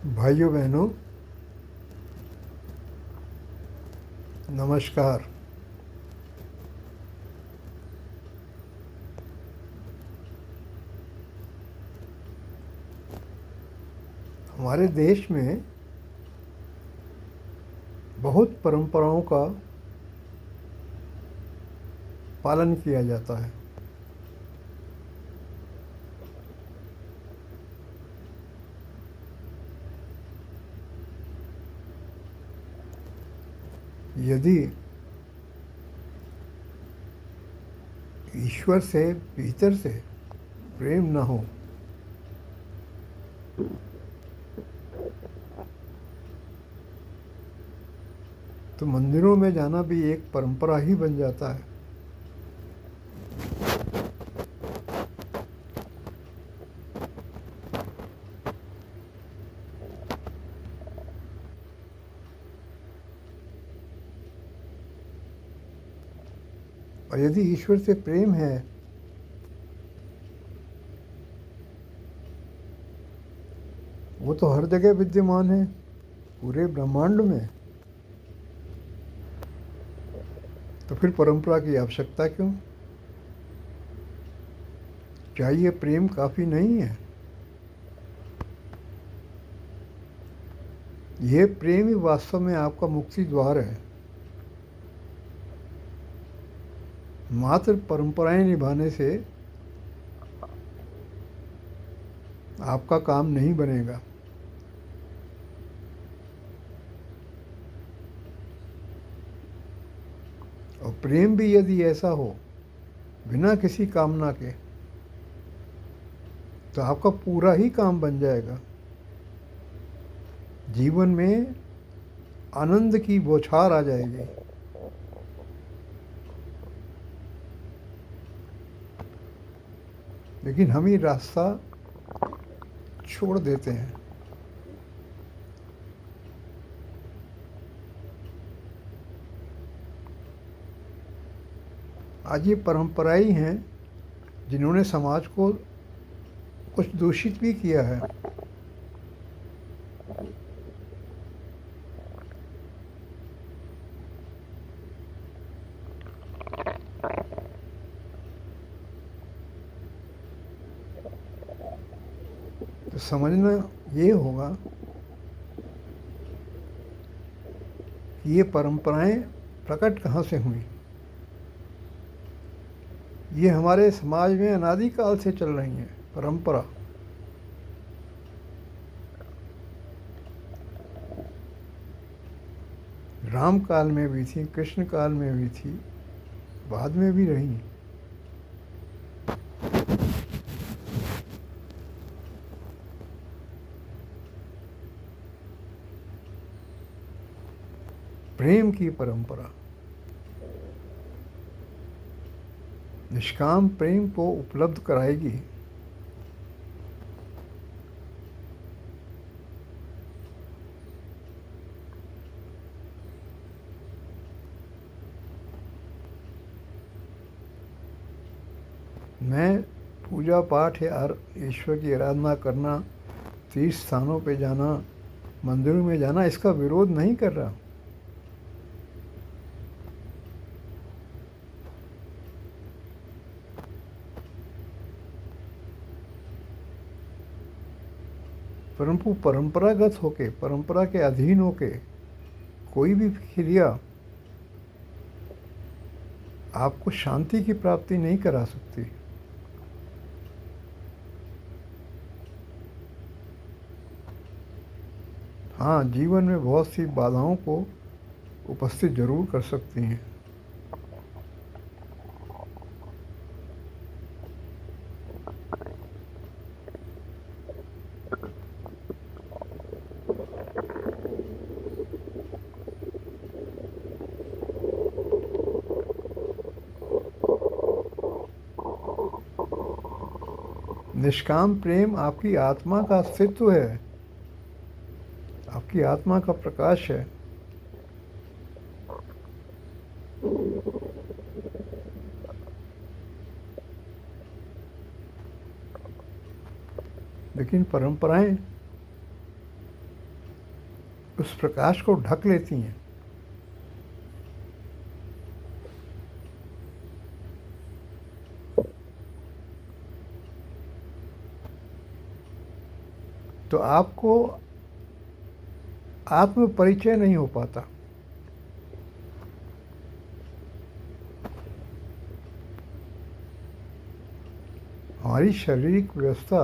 भाइयों बहनों, नमस्कार। हमारे देश में बहुत परंपराओं का पालन किया जाता है। यदि ईश्वर से भीतर से प्रेम न हो तो मंदिरों में जाना भी एक परंपरा ही बन जाता है। और यदि ईश्वर से प्रेम है वो तो हर जगह विद्यमान है, पूरे ब्रह्मांड में। तो फिर परंपरा की आवश्यकता क्यों? क्या ये प्रेम काफी नहीं है? ये प्रेम ही वास्तव में आपका मुक्ति द्वार है। मात्र परंपराएं निभाने से आपका काम नहीं बनेगा। और प्रेम भी यदि ऐसा हो बिना किसी कामना के तो आपका पूरा ही काम बन जाएगा। जीवन में आनंद की बौछार आ जाएगी। लेकिन हम ही रास्ता छोड़ देते हैं। आज ये परंपराएं हैं जिन्होंने समाज को कुछ दूषित भी किया है। तो समझना ये होगा कि ये परंपराएं प्रकट कहाँ से हुई। ये हमारे समाज में अनादिकाल से चल रही हैं परंपरा। राम काल में भी थी, कृष्ण काल में भी थी, बाद में भी रही। प्रेम की परंपरा निष्काम प्रेम को उपलब्ध कराएगी। मैं पूजा पाठ या ईश्वर की आराधना करना, तीर्थ स्थानों पे जाना, मंदिरों में जाना, इसका विरोध नहीं कर रहा। परंतु परंपरागत होके, परंपरा के अधीन होके कोई भी क्रिया आपको शांति की प्राप्ति नहीं करा सकती। हाँ, जीवन में बहुत सी बाधाओं को उपस्थित जरूर कर सकती हैं। निष्काम प्रेम आपकी आत्मा का अस्तित्व है, आपकी आत्मा का प्रकाश है। लेकिन परंपराएं उस प्रकाश को ढक लेती हैं। तो आपको आत्म परिचय नहीं हो पाता। हमारी शारीरिक व्यवस्था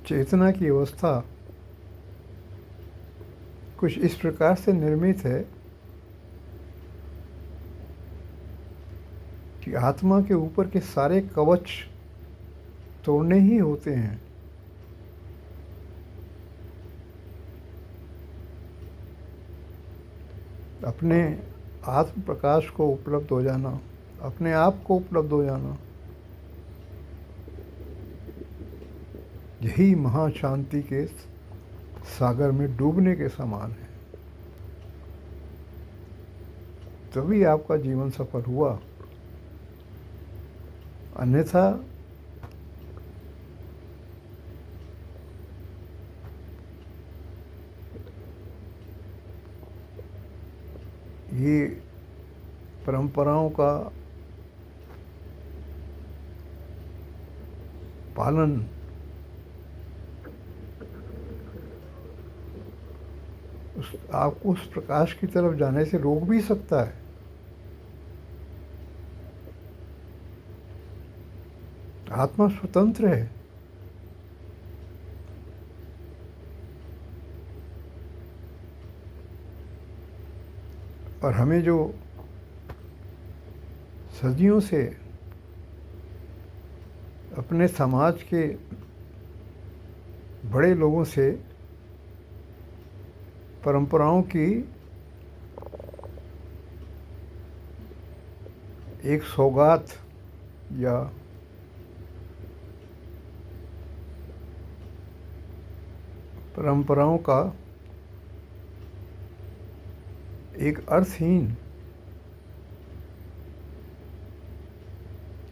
चेतना की अवस्था कुछ इस प्रकार से निर्मित है कि आत्मा के ऊपर के सारे कवच तोड़ने ही होते हैं। अपने आत्म प्रकाश को उपलब्ध हो जाना, अपने आप को उपलब्ध हो जाना, यही महाशांति के सागर में डूबने के समान है। तभी आपका जीवन सफल हुआ, अन्यथा ये परंपराओं का पालन आपको उस प्रकाश की तरफ जाने से रोक भी सकता है। आत्मा स्वतंत्र है। और हमें जो सदियों से अपने समाज के बड़े लोगों से परंपराओं की एक सौगात या परंपराओं का एक अर्थहीन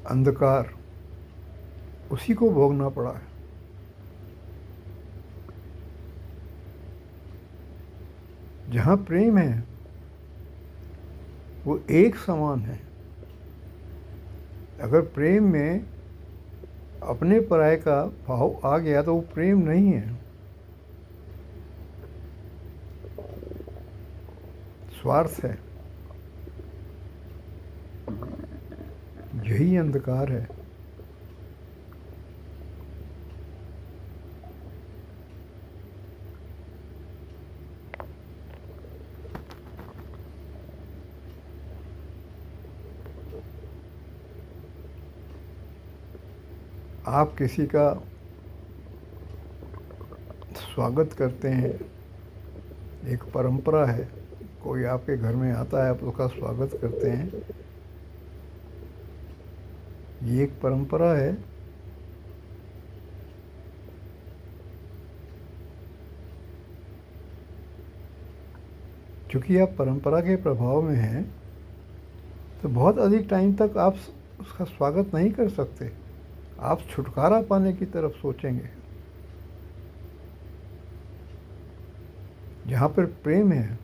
अंधकार, उसी को भोगना पड़ा है। जहाँ प्रेम है वो एक समान है। अगर प्रेम में अपने पराये का भाव आ गया तो वो प्रेम नहीं है, स्वार्थ है। यही अंधकार है। आप किसी का स्वागत करते हैं, एक परंपरा है, कोई आपके घर में आता है आप उसका स्वागत करते हैं, ये एक परंपरा है। क्योंकि आप परंपरा के प्रभाव में हैं तो बहुत अधिक टाइम तक आप उसका स्वागत नहीं कर सकते। आप छुटकारा पाने की तरफ सोचेंगे। जहाँ पर प्रेम है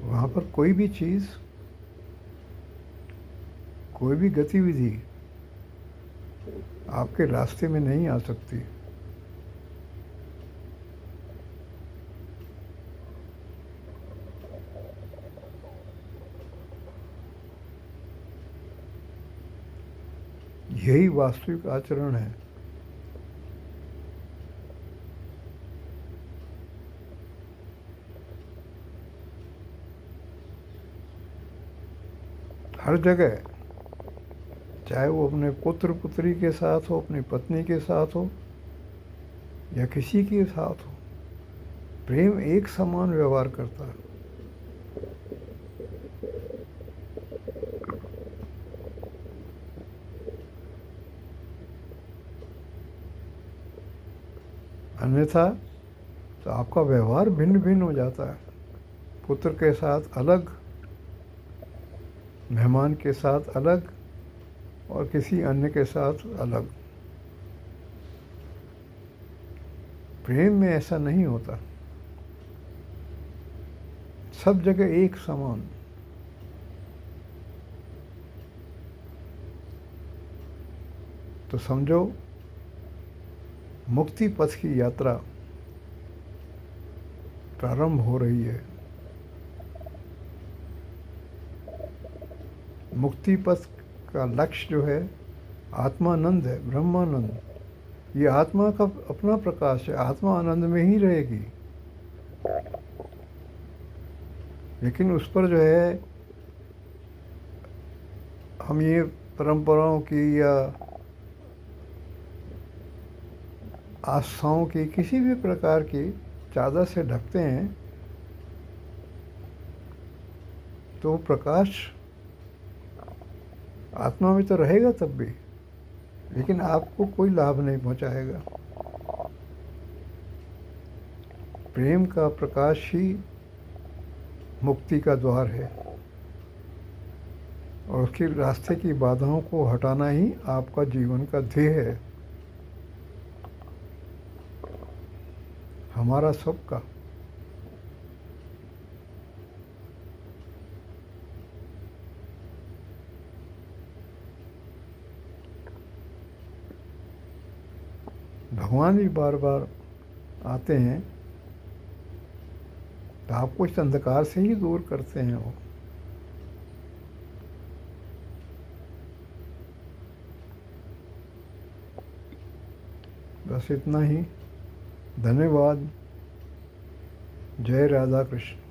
वहाँ पर कोई भी चीज़, कोई भी गतिविधि आपके रास्ते में नहीं आ सकती। यही वास्तविक आचरण है। हर जगह, चाहे वो अपने पुत्र पुत्री के साथ हो, अपनी पत्नी के साथ हो या किसी के साथ हो, प्रेम एक समान व्यवहार करता है। अन्यथा तो आपका व्यवहार भिन्न भिन्न हो जाता है। पुत्र के साथ अलग, मेहमान के साथ अलग और किसी अन्य के साथ अलग। प्रेम में ऐसा नहीं होता, सब जगह एक समान। तो समझो, मुक्ति पथ की यात्रा प्रारंभ हो रही है। मुक्ति पथ का लक्ष्य जो है आत्मानंद है, ब्रह्मानंद। ये आत्मा का अपना प्रकाश है, आत्मा आनंद में ही रहेगी। लेकिन उस पर जो है हम ये परंपराओं की या आस्थाओं की किसी भी प्रकार की चादर से ढकते हैं तो प्रकाश आत्मा में तो रहेगा तब भी, लेकिन आपको कोई लाभ नहीं पहुंचाएगा। प्रेम का प्रकाश ही मुक्ति का द्वार है और उसके रास्ते की बाधाओं को हटाना ही आपका जीवन का ध्येय है, हमारा सबका। भगवान भी बार बार आते हैं तो आपको इस अंधकार से ही दूर करते हैं वो। बस इतना ही। धन्यवाद। जय राधा कृष्ण।